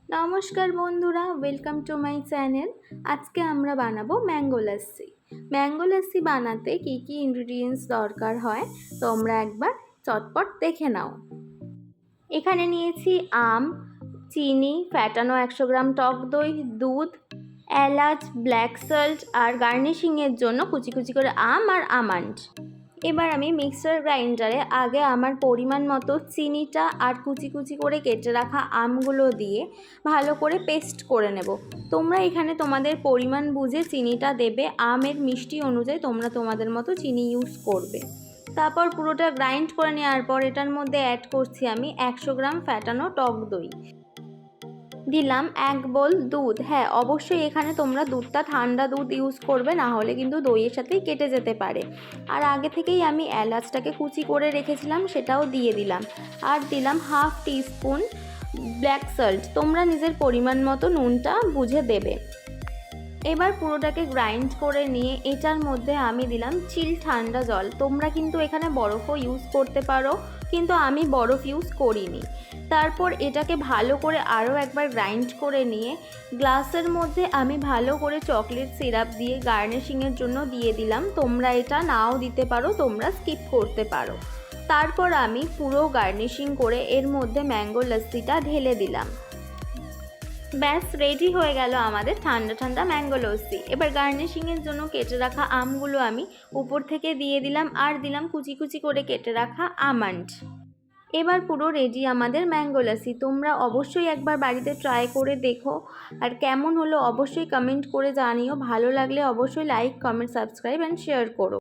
নমস্কার বন্ধুরা, welcome to my channel. আজকে আমরা বানাবো ম্যাঙ্গো লাস্সি। ম্যাঙ্গো লাস্সি বানাতে কী কী ইনগ্রিডিয়েন্টস দরকার হয় তোমরা একবার চটপট দেখে নাও। এখানে নিয়েছি আম, চিনি, ফ্যাটানো 100 গ্রাম টক দই, দুধ, এলাচ, ব্ল্যাক সল্ট আর গার্নিশিংয়ের জন্য কুচি কুচি করে আম আর আমন্ড। এবার আমি মিক্সার গ্রাইন্ডারে আগে আমার পরিমাণ মতো চিনিটা আর কুচি কুচি করে কেটে রাখা আমগুলো দিয়ে ভালো করে পেস্ট করে নেব। তোমরা এখানে তোমাদের পরিমাণ বুঝে চিনিটা দেবে, আমের মিষ্টি অনুযায়ী তোমরা তোমাদের মতো চিনি ইউজ করবে। তারপর পুরোটা গ্রাইন্ড করে নেওয়ার পর এটার মধ্যে অ্যাড করছি আমি 100 গ্রাম ফ্যাটানো টক দই, দিলাম 1 বোল দুধ। হ্যাঁ, অবশ্যই এখানে তোমরা দুধটা ঠান্ডা দুধ ইউজ করবে, না হলে কিন্তু দইয়ের সাথেই কেটে যেতে পারে। আর আগে থেকেই আমি এলাচটাকে কুচি করে রেখেছিলাম, সেটাও দিয়ে দিলাম। আর দিলাম হাফ টিস্পুন ব্ল্যাক সল্ট, তোমরা নিজের পরিমাণ মতো নুনটা বুঝে দেবে। এবার পুরোটাকে গ্রাইন্ড করে নিয়ে এটার মধ্যে আমি দিলাম চিল ঠান্ডা জল। তোমরা কিন্তু এখানে বরফও ইউজ করতে পারো, কিন্তু আমি বরফ ইউজ করিনি। তারপর এটাকে ভালো করে আরও একবার গ্রাইন্ড করে নিয়ে গ্লাসের মধ্যে আমি ভালো করে চকলেট সিরাপ দিয়ে গার্নিশিংয়ের জন্য দিয়ে দিলাম। তোমরা এটা নাও দিতে পারো, তোমরা স্কিপ করতে পারো। তারপর আমি পুরো গার্নিশিং করে এর মধ্যে ম্যাঙ্গো লাস্সিটা ঢেলে দিলাম। ব্যাস, রেডি হয়ে গেল আমাদের ঠান্ডা ঠান্ডা ম্যাঙ্গো লস্যি। এবার গার্নিশিংয়ের জন্য কেটে রাখা আমগুলো আমি উপর থেকে দিয়ে দিলাম, আর দিলাম কুচি কুচি করে কেটে রাখা আমন্ড। এবার পুরো রেডি আমাদের ম্যাঙ্গো লস্যি। তোমরা অবশ্যই একবার বাড়িতে ট্রাই করে দেখো, আর কেমন হলো অবশ্যই কমেন্ট করে জানিও। ভালো লাগলে অবশ্যই like, comment, subscribe and share করো।